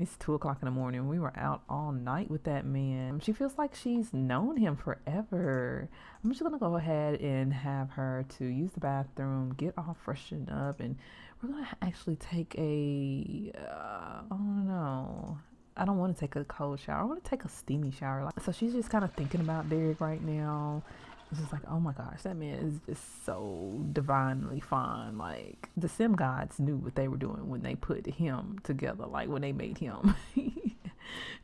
It's 2 o'clock in the morning. We were out all night with that man. She feels like she's known him forever. I'm just gonna go ahead and have her to use the bathroom, get all freshened up, and we're gonna actually take a, I don't know. I don't want to take a cold shower. I want to take a steamy shower. So she's just kind of thinking about Derek right now. It's just like, oh my gosh, that man is just so divinely fine. Like, the sim gods knew what they were doing when they put him together, like when they made him.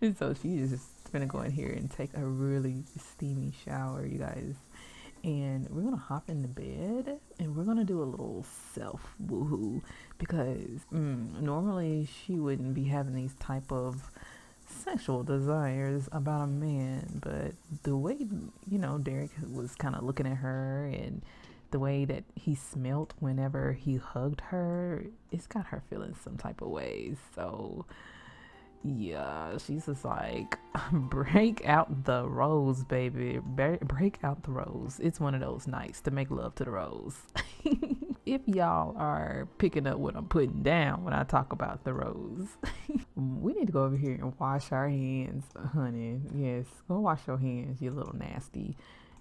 And so she's just gonna go in here and take a really steamy shower, you guys. And we're gonna hop into bed and we're gonna do a little self woohoo because normally she wouldn't be having these type of sexual desires about a man, but the way, you know, Derek was kind of looking at her and the way that he smelt whenever he hugged her, it's got her feeling some type of ways. So yeah, she's just like, break out the rose, baby. Break out the rose. It's one of those nights to make love to the rose. If y'all are picking up what I'm putting down when I talk about the rose. We need to go over here and wash our hands, honey. Yes, go wash your hands, you little nasty.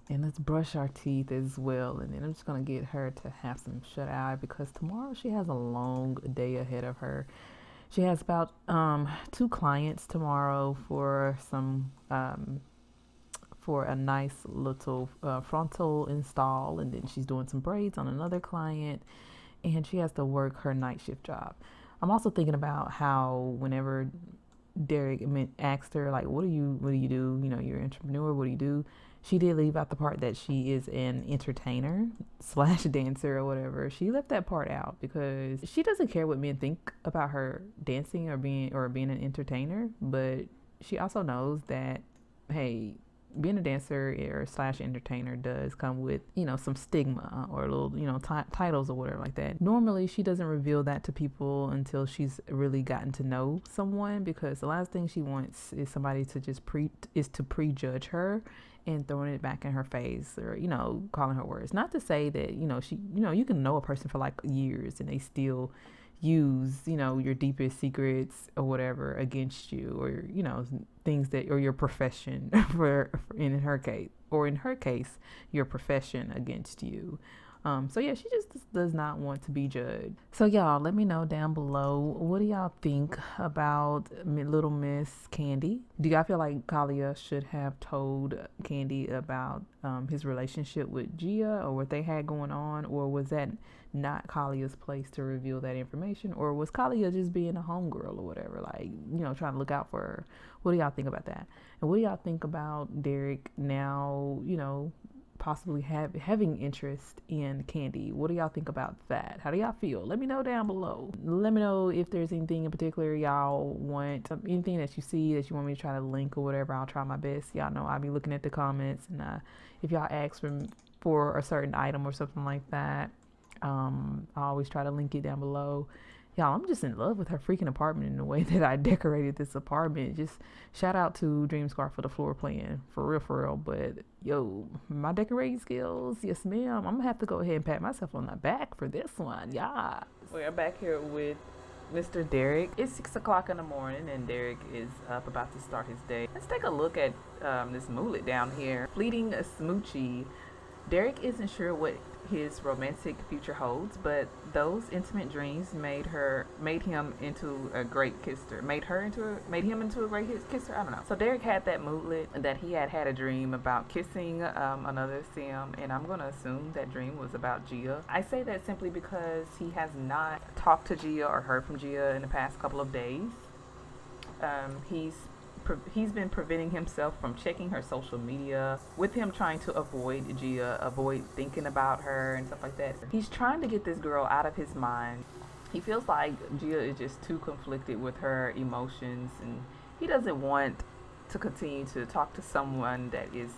And let's brush our teeth as well. And then I'm just going to get her to have some shut eye because tomorrow she has a long day ahead of her. She has about 2 clients tomorrow for some for a nice little frontal install, and then she's doing some braids on another client, and she has to work her night shift job. I'm also thinking about how whenever Derek asked her, like, what do you do? You know, you're an entrepreneur. What do you do? She did leave out the part that she is an entertainer / dancer or whatever. She left that part out because she doesn't care what men think about her dancing or being an entertainer. But she also knows that, hey, being a dancer or / entertainer does come with, you know, some stigma or little, you know, titles or whatever like that. Normally, she doesn't reveal that to people until she's really gotten to know someone, because the last thing she wants is somebody to just prejudge her and throwing it back in her face, or, you know, calling her words. Not to say that, you know, you can know a person for like years and they still use, you know, your deepest secrets or whatever against you, or, you know, things that, or your profession in her case, your profession against you. So yeah, she just does not want to be judged. So y'all, let me know down below, what do y'all think about little Miss Candy? Do y'all feel like Kalia should have told Candy about his relationship with Gia, or what they had going on, or was that not Kalia's place to reveal that information, or was Kalia just being a homegirl or whatever, like, you know, trying to look out for her? What do y'all think about that? And what do y'all think about Derek now, you know, possibly having interest in Candy? What do y'all think about that? How do y'all feel? Let me know down below. Let me know if there's anything in particular y'all want, anything that you see that you want me to try to link or whatever. I'll try my best. Y'all know I'll be looking at the comments, and if y'all ask for a certain item or something like that, I always try to link it down below. Y'all, I'm just in love with her freaking apartment and the way that I decorated this apartment. Just shout out to Dream Scar for the floor plan. For real. But, yo, my decorating skills, yes, ma'am. I'm going to have to go ahead and pat myself on the back for this one. Yeah. We're back here with Mr. Derek. It's 6 o'clock in the morning, and Derek is up about to start his day. Let's take a look at this mullet down here. Fleeting a smoochie. Derek isn't sure what his romantic future holds, but those intimate dreams made him into a great kisser. Made him into a great kisser. I don't know. So Derek had that moodlet that he had a dream about kissing another sim, and I'm gonna assume that dream was about Gia. I say that simply because he has not talked to Gia or heard from Gia in the past couple of days. He's been preventing himself from checking her social media, with him trying to avoid Gia, avoid thinking about her and stuff like that. He's trying to get this girl out of his mind. He feels like Gia is just too conflicted with her emotions, and he doesn't want to continue to talk to someone that is,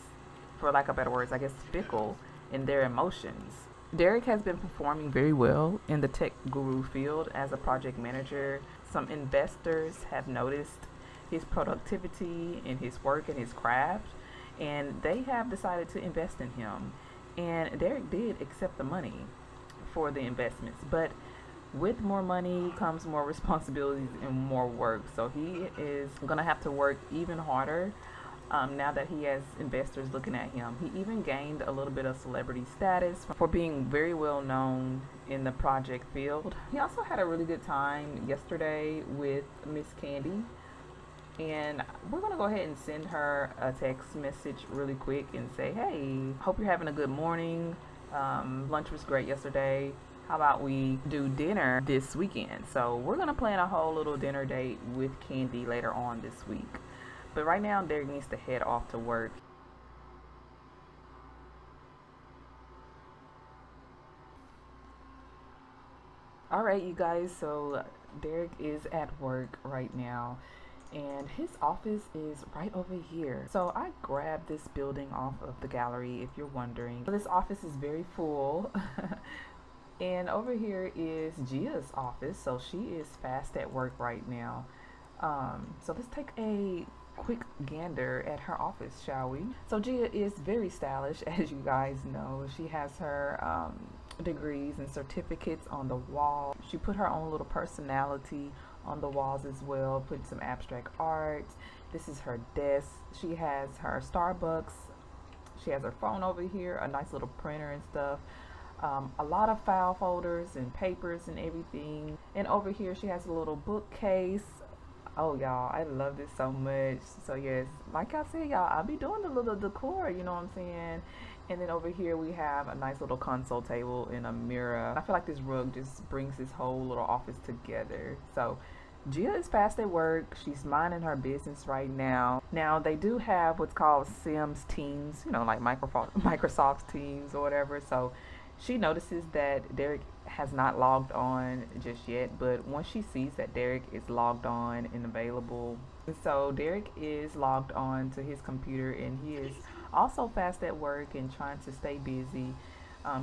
for lack of better words, I guess, fickle in their emotions. Derek has been performing very well in the tech guru field as a project manager. Some investors have noticed his productivity in his work and his craft, and they have decided to invest in him. And Derek did accept the money for the investments, but with more money comes more responsibilities and more work. So he is gonna have to work even harder now that he has investors looking at him. He even gained a little bit of celebrity status for being very well known in the project field. He also had a really good time yesterday with Miss Candy. And we're going to go ahead and send her a text message really quick and say, hey, hope you're having a good morning. Lunch was great yesterday. How about we do dinner this weekend? So we're going to plan a whole little dinner date with Candy later on this week. But right now, Derek needs to head off to work. All right, you guys, so Derek is at work right now, and his office is right over here. So I grabbed this building off of the gallery, if you're wondering. So this office is very full. And over here is Gia's office, so she is fast at work right now. So let's take a quick gander at her office, shall we? So Gia is very stylish, as you guys know. She has her degrees and certificates on the wall. She put her own little personality on the walls as well, put some abstract art. This is her desk. She has her Starbucks. She has her phone over here, a nice little printer and stuff. A lot of file folders and papers and everything. And over here she has a little bookcase. Oh y'all, I love this so much. So yes, like I said, y'all, I'll be doing the little decor, you know what I'm saying? And then over here we have a nice little console table and a mirror. I feel like this rug just brings this whole little office together. So Gia is fast at work. She's minding her business right now. Now they do have what's called Sims Teams, you know, like Microsoft Teams or whatever. So she notices that Derek has not logged on just yet, but once she sees that Derek is logged on and available, so Derek is logged on to his computer and he is also fast at work and trying to stay busy.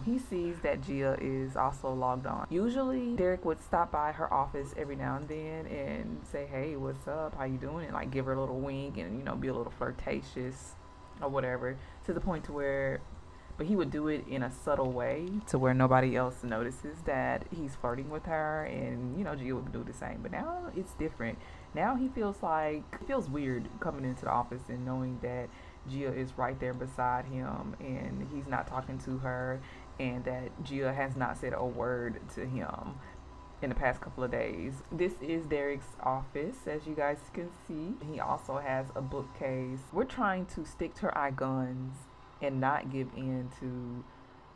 He sees that Gia is also logged on. Usually Derek would stop by her office every now and then and say, hey, what's up, how you doing, and like give her a little wink and, you know, be a little flirtatious or whatever, to the point to where, but he would do it in a subtle way to where nobody else notices that he's flirting with her, and, you know, Gia would do the same. But now it's different. Now he feels weird coming into the office and knowing that Gia is right there beside him and he's not talking to her, and that Gia has not said a word to him in the past couple of days. This is Derek's office, as you guys can see. He also has a bookcase. We're trying to stick to our guns and not give in to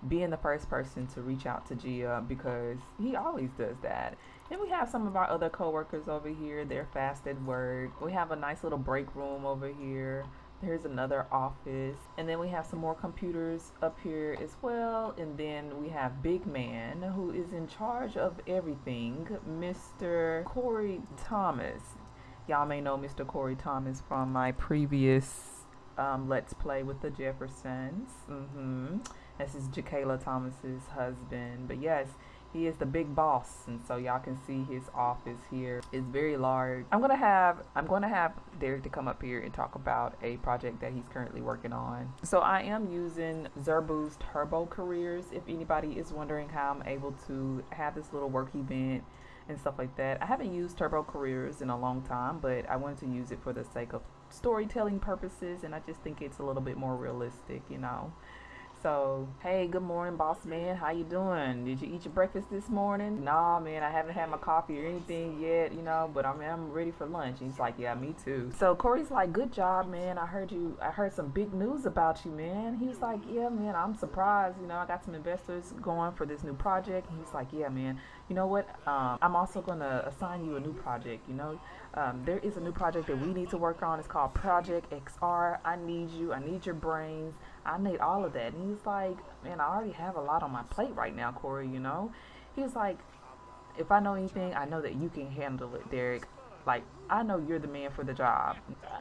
being the first person to reach out to Gia, because he always does that. And we have some of our other coworkers over here. They're fast at work. We have a nice little break room over here. There's another office, and then we have some more computers up here as well. And then we have Big Man, who is in charge of everything, Mr. Corey Thomas. Y'all may know Mr. Corey Thomas from my previous Let's Play with the Jeffersons. This is Jacayla Thomas's husband. But yes, he is the big boss, and so y'all can see his office here is very large. I'm gonna have Derek to come up here and talk about a project that he's currently working on. So I am using Zerbu's Turbo Careers. If anybody is wondering how I'm able to have this little work event and stuff like that, I haven't used Turbo Careers in a long time, but I wanted to use it for the sake of storytelling purposes, and I just think it's a little bit more realistic, you know. So, hey, good morning, boss man. How you doing? Did you eat your breakfast this morning? Nah, man, I haven't had my coffee or anything yet, you know, but I'm ready for lunch. And he's like, yeah, me too. So Corey's like, good job, man. I heard some big news about you, man. He's like, yeah, man, I'm surprised. You know, I got some investors going for this new project. And he's like, yeah, man, you know what? I'm also going to assign you a new project, you know. There is a new project that we need to work on. It's called Project XR. I need you. I need your brains. I need all of that. And he's like, man, I already have a lot on my plate right now, Corey, you know. He's like, if I know anything, I know that you can handle it, Derek. Like, I know you're the man for the job.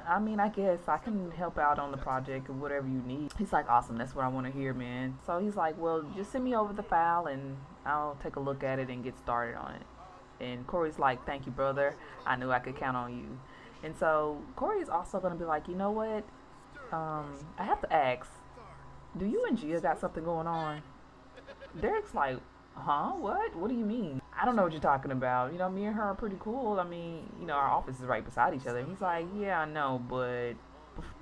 I mean, I guess I can help out on the project or whatever you need. He's like, awesome. That's what I want to hear, man. So he's like, well, just send me over the file and I'll take a look at it and get started on it. And Corey's like, thank you, brother. I knew I could count on you. And so Corey is also going to be like, you know what? I have to ask, do you and Gia got something going on? Derek's like, Huh? What? What do you mean? I don't know what you're talking about. You know, me and her are pretty cool. I mean, you know, our office is right beside each other. He's like, yeah, I know, but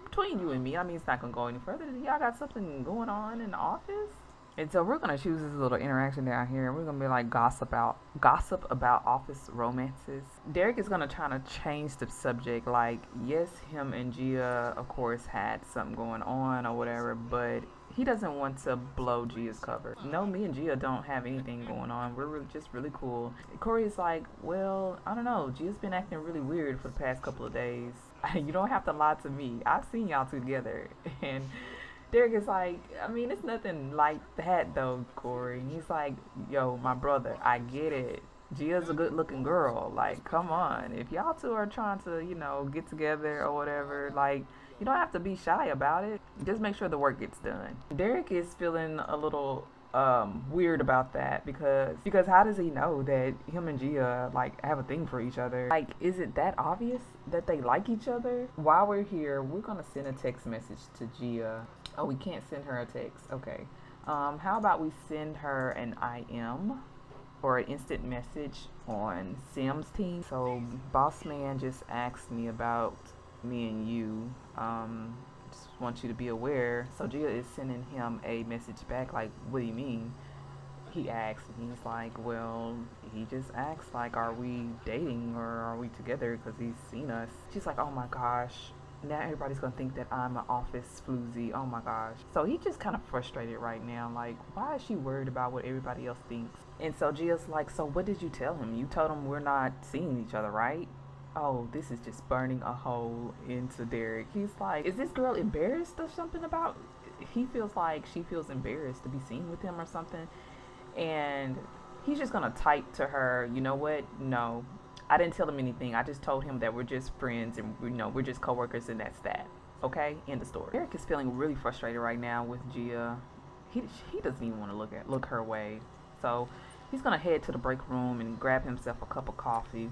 between you and me, I mean, it's not gonna go any further. Y'all got something going on in the office? And so we're gonna choose this little interaction down here, and we're gonna be like gossip about office romances. Derek is gonna try to change the subject. Like, yes, him and Gia, of course, had something going on or whatever, but he doesn't want to blow Gia's cover. No, me and Gia don't have anything going on. We're just really cool. Corey is like, well, I don't know. Gia's been acting really weird for the past couple of days. You don't have to lie to me. I've seen y'all together, and Derek is like, I mean, it's nothing like that though, Corey. And he's like, yo, my brother, I get it. Gia's a good looking girl. Like, come on. If y'all two are trying to, you know, get together or whatever, like, you don't have to be shy about it. Just make sure the work gets done. Derek is feeling a little weird about that because how does he know that him and Gia like have a thing for each other? Like, is it that obvious that they like each other? While we're here, we're gonna send a text message to Gia. Oh, we can't send her a text. Okay. How about we send her an IM or an instant message on Sim's team? So boss man just asked me about me and you. Just want you to be aware. So Gia is sending him a message back like, what do you mean? He asks, and he's like, well, he just asks, like, are we dating or are we together? Because he's seen us. She's like, oh my gosh, now everybody's gonna think that I'm an office floozy. Oh my gosh. So he's just kind of frustrated right now. Like, why is she worried about what everybody else thinks? And so Gia's like, so what did you tell him? You told him we're not seeing each other, right? Oh, this is just burning a hole into Derek. He's like, is this girl embarrassed or something about? He feels like she feels embarrassed to be seen with him or something. And he's just gonna type to her, you know what? No, I didn't tell him anything. I just told him that we're just friends and we're just coworkers and that's that. Okay, end of story. Derek is feeling really frustrated right now with Gia. He doesn't even want to look her way. So he's gonna head to the break room and grab himself a cup of coffee.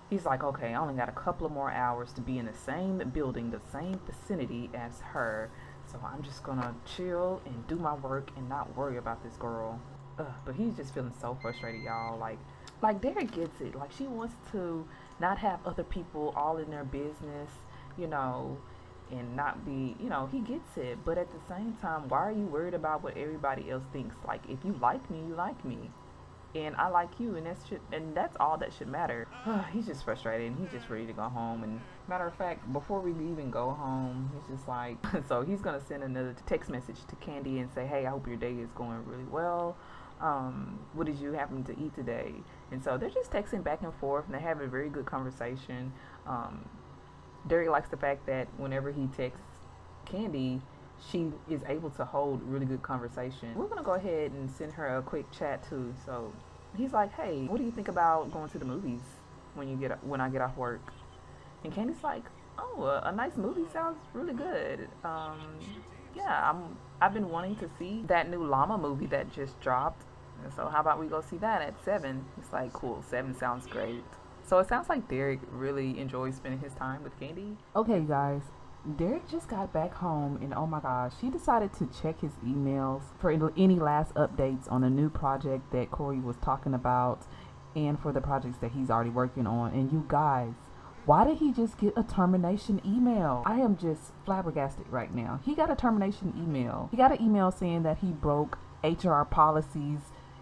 He's like, okay, I only got a couple of more hours to be in the same building, the same vicinity as her. So I'm just gonna chill and do my work and not worry about this girl. But he's just feeling so frustrated, y'all. Like Derek gets it. Like, she wants to not have other people all in their business, you know, and not be, you know, he gets it. But at the same time, why are you worried about what everybody else thinks? Like, if you like me, you like me. And I like you, and that's all that should matter. He's just frustrated, and he's just ready to go home. And matter of fact, before we even go home, he's just like, so he's gonna send another text message to Candy and say, hey, I hope your day is going really well. What did you happen to eat today? And so they're just texting back and forth, and they're having a very good conversation. Derek likes the fact that whenever he texts Candy, she is able to hold really good conversation. We're gonna go ahead and send her a quick chat too. So he's like, hey, what do you think about going to the movies when I get off work? And Candy's like, oh, a nice movie sounds really good. Yeah, I've been wanting to see that new llama movie that just dropped. And so how about we go see that at 7? It's like, cool, 7 sounds great. So it sounds like Derek really enjoys spending his time with Candy. Okay, guys. Derek just got back home, and oh my gosh, he decided to check his emails for any last updates on a new project that Corey was talking about and for the projects that he's already working on. And you guys, why did he just get a termination email? I am just flabbergasted right now. He got a termination email. He got an email saying that he broke HR policies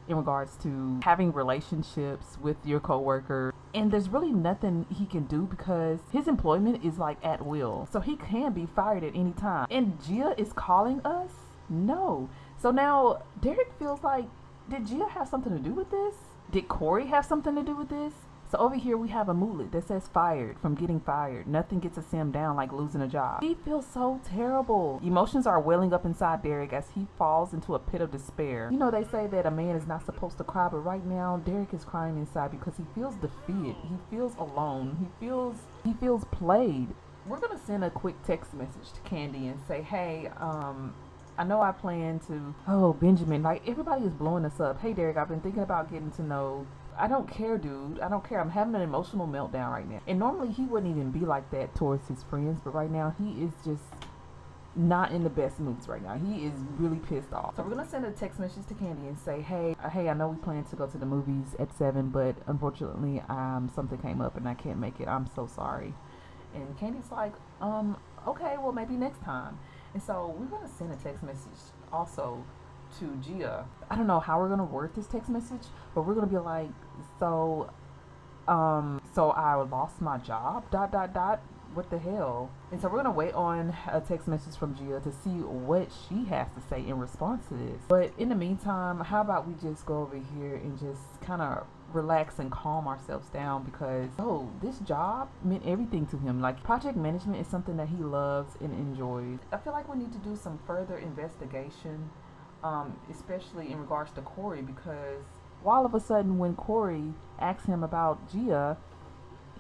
in regards to having relationships with your coworker. And there's really nothing he can do because his employment is like at will. So he can be fired at any time. And Gia is calling us? No. So now Derek feels like, did Gia have something to do with this? Did Corey have something to do with this? So over here we have a moodlet that says fired from getting fired. Nothing gets a sim down like losing a job. He feels so terrible. Emotions are welling up inside Derek as he falls into a pit of despair. You know, they say that a man is not supposed to cry, but right now Derek is crying inside because he feels defeated. He feels alone. He feels played. We're gonna send a quick text message to Candy and say, hey, I know I plan to, oh, Benjamin, like everybody is blowing us up. Hey Derek, I've been thinking about getting to know. I don't care, dude. I don't care. I'm having an emotional meltdown right now. And normally he wouldn't even be like that towards his friends, but right now he not in the best moods right now. He is really pissed off. So we're gonna send a text message to Candy and say, hey, I know we plan to go to the movies at 7, but unfortunately, something came up and I can't make it. I'm so sorry. And Candy's like, okay, well maybe next time. And so we're gonna send a text message also to Gia. I don't know how we're gonna word this text message, but we're gonna be like, so I lost my job, ... What the hell? And so we're gonna wait on a text message from Gia to see what she has to say in response to this. But in the meantime, how about we just go over here and just kind of relax and calm ourselves down, because this job meant everything to him. Like, project management is something that he loves and enjoys. I feel like we need to do some further investigation, especially in regards to Corey, because all of a sudden when Corey asks him about Gia,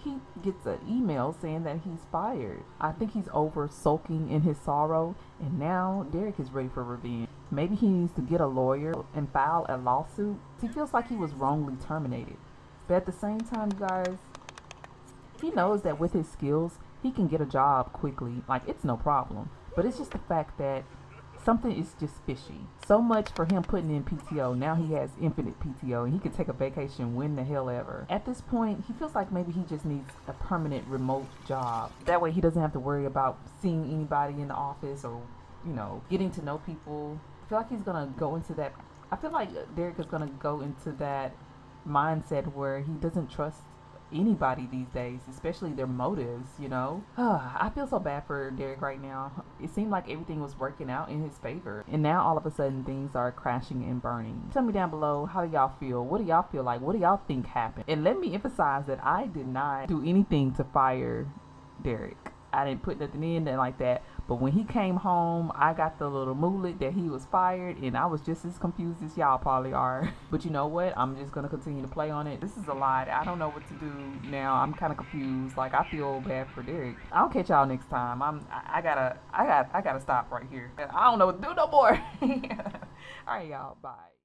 he gets an email saying that he's fired. I think he's over sulking in his sorrow, and now Derek is ready for revenge. Maybe he needs to get a lawyer and file a lawsuit. He feels like he was wrongly terminated. But at the same time, you guys, he knows that with his skills, he can get a job quickly. Like, it's no problem. But it's just the fact that something is just fishy. So much for him putting in PTO. Now he has infinite PTO and he can take a vacation when the hell ever. At this point, he feels like maybe he just needs a permanent remote job. That way he doesn't have to worry about seeing anybody in the office or, getting to know people. I feel like he's gonna go into that. I feel like Derek is gonna go into that mindset where he doesn't trust anybody these days, especially their motives, I feel so bad for Derek right now. It seemed like everything was working out in his favor, and now all of a sudden things are crashing and burning. Tell me down below, how do y'all feel? What do y'all feel like? What do y'all think happened? And let me emphasize that I did not do anything to fire Derek. I didn't put nothing in there like that. But when he came home, I got the little mullet that he was fired, and I was just as confused as y'all probably are. But you know what? I'm just gonna continue to play on it. This is a lot. I don't know what to do now. I'm kind of confused. Like, I feel bad for Derek. I'll catch y'all next time. I gotta stop right here. I don't know what to do no more. All right, y'all. Bye.